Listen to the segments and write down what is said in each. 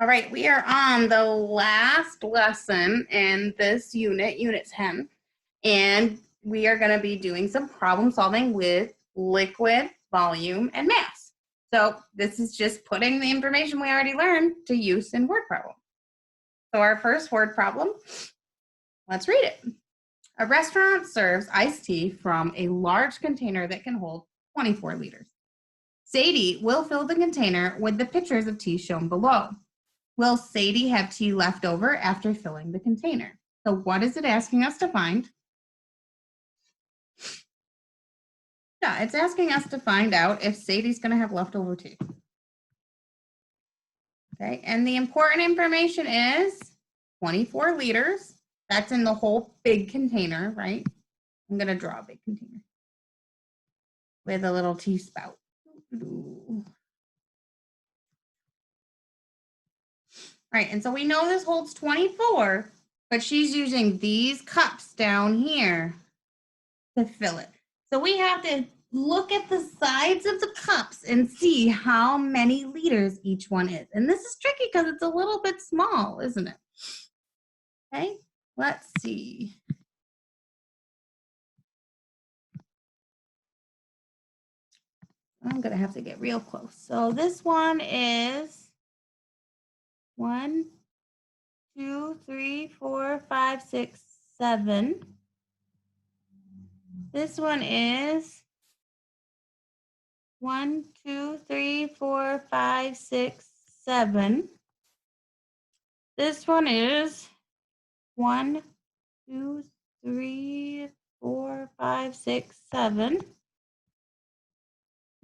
All right, we are on the last lesson in this unit, Unit 10, and we are going to be doing some problem solving with liquid, volume, and mass. So this is just putting the information we already learned to use in word problem. So our first word problem, let's read it. A restaurant serves iced tea from a large container that can hold 24 liters. Sadie will fill the container with the pitchers of tea shown below. Will Sadie have tea left over after filling the container? So what is it asking us to find? Yeah, it's asking us to find out if Sadie's going to have leftover tea. Okay, and the important information is 24 liters. That's in the whole big container, right? I'm going to draw a big container with a little tea spout. Right, and so we know this holds 24, but she's using these cups down here to fill it. So we have to look at the sides of the cups and see how many liters each one is. And this is tricky because it's a little bit small, isn't it? Okay, let's see. I'm going to have to get real close. So this one is 1, 2, 3, 4, 5, 6, 7. This one is 1, 2, 3, 4, 5, 6, 7. This one is 1, 2, 3, 4, 5, 6, 7.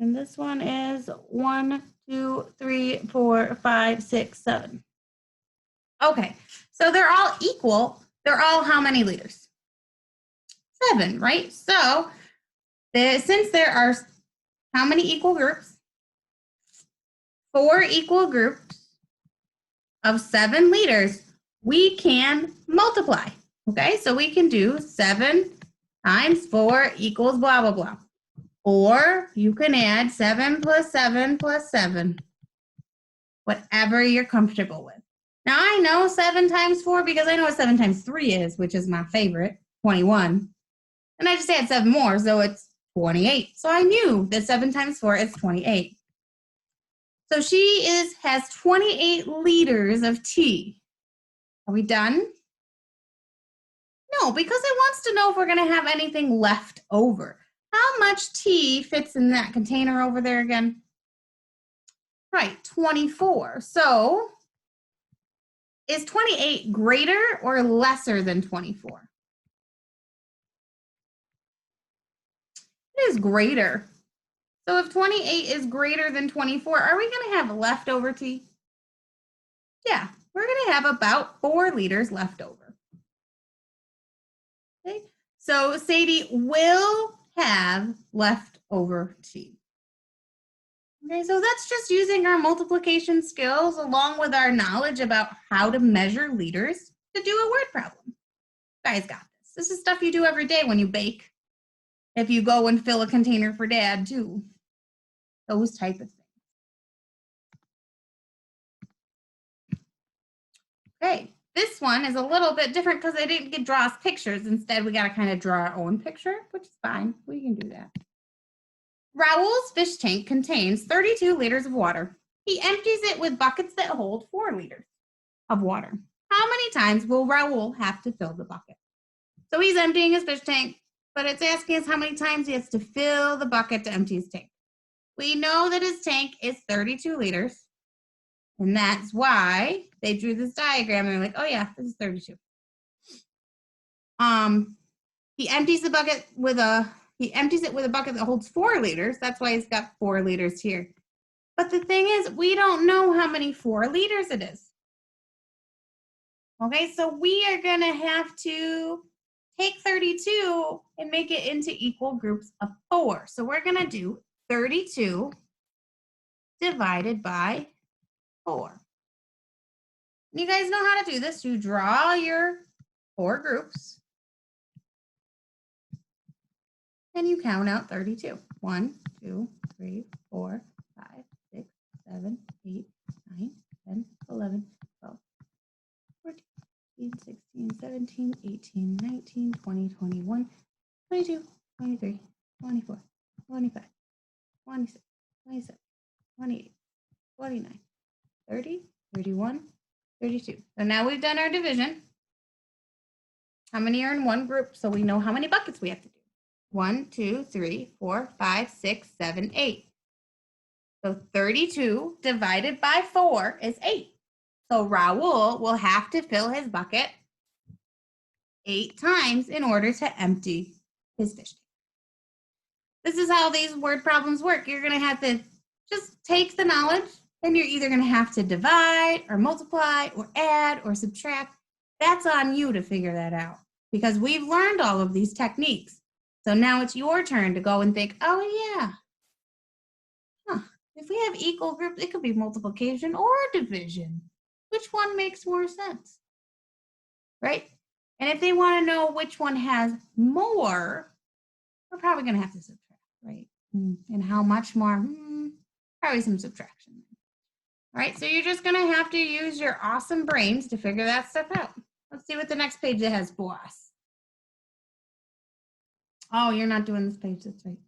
And this one is 1, 2, 3, 4, 5, 6, 7. Okay, so they're all equal. They're all how many liters? 7, right? So since there are how many equal groups? 4 equal groups of 7 liters, we can multiply. Okay, so we can do 7 times 4 equals blah, blah, blah. Or you can add 7 plus 7 plus 7, whatever you're comfortable with. Now I know 7 times 4 because I know what 7 times 3 is, which is my favorite, 21. And I just add 7 more, so it's 28. So I knew that 7 times 4 is 28. So she has 28 liters of tea. Are we done? No, because it wants to know if we're going to have anything left over. How much tea fits in that container over there again? Right, 24. So is 28 greater or lesser than 24? It is greater. So if 28 is greater than 24, are we going to have leftover tea? Yeah, we're going to have about 4 liters left over. Okay, so Sadie will have leftover tea. Okay, so that's just using our multiplication skills along with our knowledge about how to measure liters to do a word problem. You guys got this. This is stuff you do every day when you bake. If you go and fill a container for dad too. Those type of things. Okay, this one is a little bit different because I didn't draw us pictures. Instead, we got to kind of draw our own picture, which is fine. We can do that. Raoul's fish tank contains 32 liters of water. He empties it with buckets that hold 4 liters of water. How many times will Raoul have to fill the bucket? So he's emptying his fish tank, but it's asking us how many times he has to fill the bucket to empty his tank. We know that his tank is 32 liters, and that's why they drew this diagram and they're like, oh yeah, this is 32. He empties it with a bucket that holds 4 liters. That's why he's got 4 liters here. But the thing is, we don't know how many 4 liters it is. Okay, so we are going to have to take 32 and make it into equal groups of 4. So we're going to do 32 divided by 4. You guys know how to do this. You draw your 4 groups and you count out 32. 1, 2, 3, 4, 5, 6, 7, 8, 9, 10, 11, 17, 18, 19, 20, 21, 22, 23, 24, 25, 26, 27, 28, 29, 30, 31, 32. So now we've done our division. How many are in one group? So we know how many buckets we have to do. 1, 2, 3, 4, 5, 6, 7, 8. So 32 divided by 4 is 8. So Raul will have to fill his bucket 8 times in order to empty his fish tank. This is how these word problems work. You're going to have to just take the knowledge, and you're either going to have to divide or multiply or add or subtract. That's on you to figure that out because we've learned all of these techniques. So now it's your turn to go and think, oh yeah, if we have equal groups, it could be multiplication or division. Which one makes more sense, right? And if they want to know which one has more, we're probably going to have to subtract, right? And how much more? Probably some subtraction. All right, so you're just going to have to use your awesome brains to figure that stuff out. Let's see what the next page that has for us. Oh, you're not doing this page, that's right.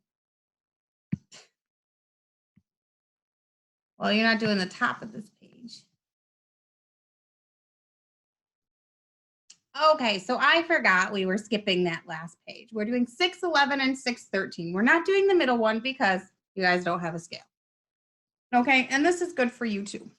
Well, you're not doing the top of this page. Okay, so I forgot we were skipping that last page. We're doing 611 and 613. We're not doing the middle one because you guys don't have a scale. Okay, and this is good for you too.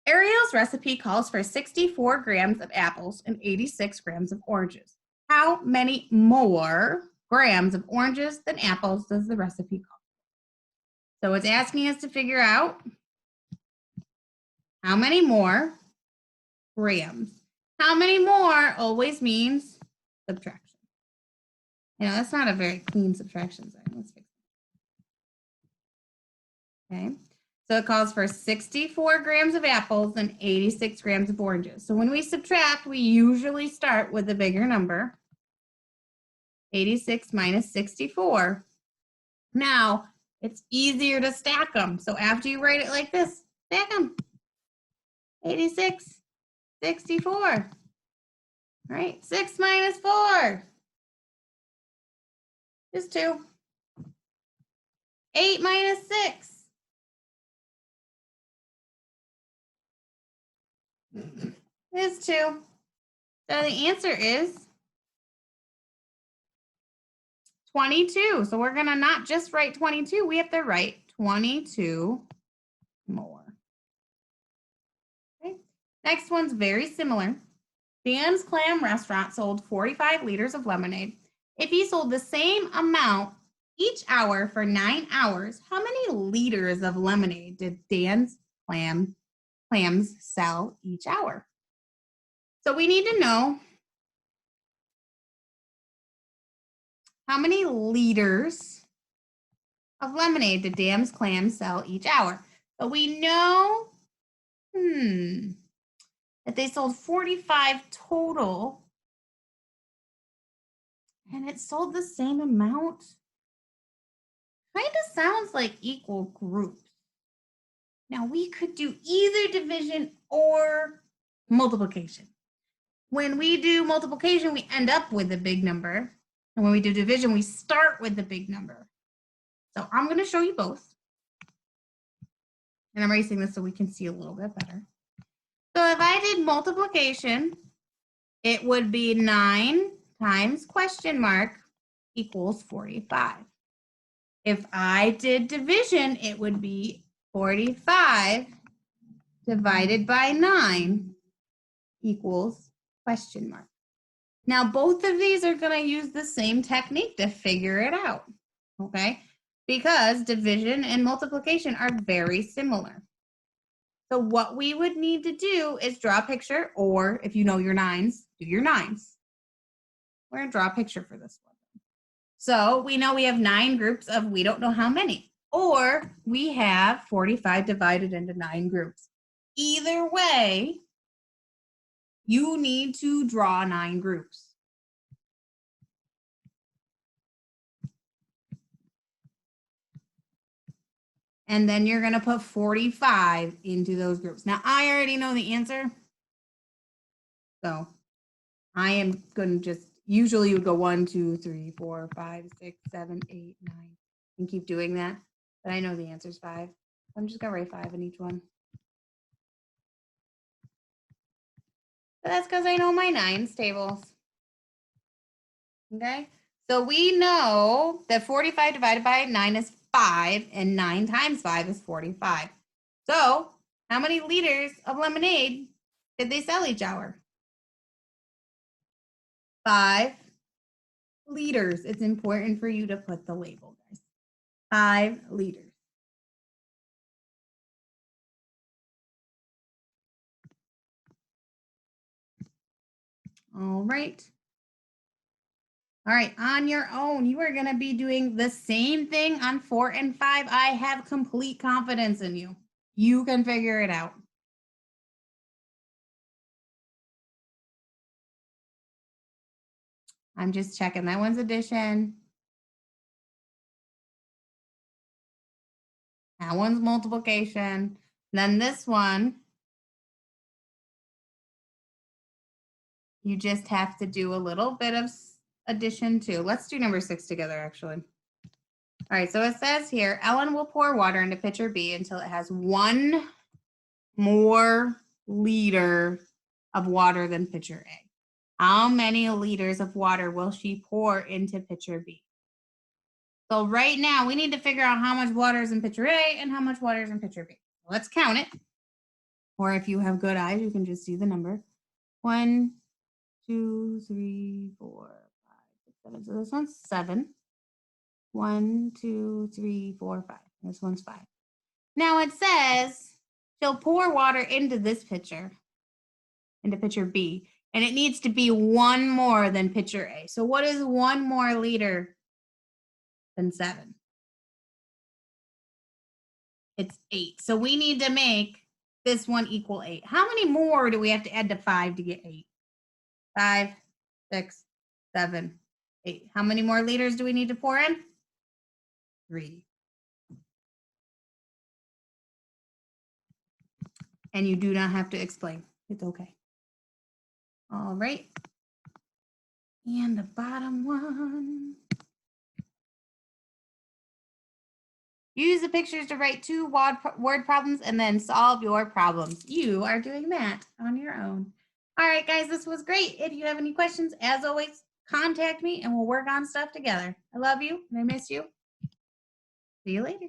Ariel's recipe calls for 64 grams of apples and 86 grams of oranges. How many more grams of oranges than apples does the recipe call? So it's asking us to figure out how many more grams. How many more always means subtraction. You know, that's not a very clean subtraction sign. Let's fix it. Okay, so it calls for 64 grams of apples and 86 grams of oranges. So when we subtract, we usually start with a bigger number. 86 minus 64. Now, it's easier to stack them. So after you write it like this, stack them. 86, 64. All right, 6 minus 4 is 2. 8 minus 6 is 2. So the answer is 22. So we're going to not just write 22. We have to write 22 more. Okay. Next one's very similar. Dan's Clam Restaurant sold 45 liters of lemonade. If he sold the same amount each hour for 9 hours, how many liters of lemonade did Dan's Clams sell each hour? So we need to know how many liters of lemonade did Dan's Clams sell each hour. So we know that they sold 45 total, and it sold the same amount. Kind of sounds like equal groups. Now we could do either division or multiplication. When we do multiplication, we end up with a big number. And when we do division, we start with the big number. So I'm going to show you both. And I'm erasing this so we can see a little bit better. So if I did multiplication, it would be 9 times question mark equals 45. If I did division, it would be 45 divided by 9 equals question mark. Now, both of these are going to use the same technique to figure it out, okay? Because division and multiplication are very similar. So what we would need to do is draw a picture, or if you know your nines, do your nines. We're going to draw a picture for this one. So we know we have 9 groups of we don't know how many, or we have 45 divided into 9 groups. Either way, you need to draw 9 groups. And then you're going to put 45 into those groups. Now, I already know the answer. So I am going to just, usually you would go 1, 2, 3, 4, 5, 6, 7, 8, 9, and keep doing that. But I know the answer is 5. I'm just going to write 5 in each one. But that's because I know my 9s tables. Okay, so we know that 45 divided by 9 is 5, and 9 times 5 is 45. So how many liters of lemonade did they sell each hour? 5 liters. It's important for you to put the label, guys. 5 liters. All right. All right, on your own, you are going to be doing the same thing on 4 and 5. I have complete confidence in you. You can figure it out. I'm just checking. That one's addition. That one's multiplication. Then this one, you just have to do a little bit of addition too. Let's do number 6 together, actually. All right, so it says here, Ellen will pour water into pitcher B until it has 1 more liter of water than pitcher A. How many liters of water will she pour into pitcher B? So right now, we need to figure out how much water is in pitcher A and how much water is in pitcher B. Let's count it. Or if you have good eyes, you can just see the number. 1, 2, 3, 4, 5, 6, 7. So this one's 7. 1, 2, 3, 4, 5. This one's 5. Now it says she'll pour water into this pitcher, into pitcher B, and it needs to be 1 more than pitcher A. So what is 1 more liter than 7? It's 8. So we need to make this one equal 8. How many more do we have to add to 5 to get 8? 5, 6, 7, 8. How many more liters do we need to pour in? 3. And you do not have to explain. It's okay. All right. And the bottom one. Use the pictures to write 2 word problems and then solve your problems. You are doing that on your own. All right, guys, this was great. If you have any questions, as always, contact me and we'll work on stuff together. I love you and I miss you. See you later.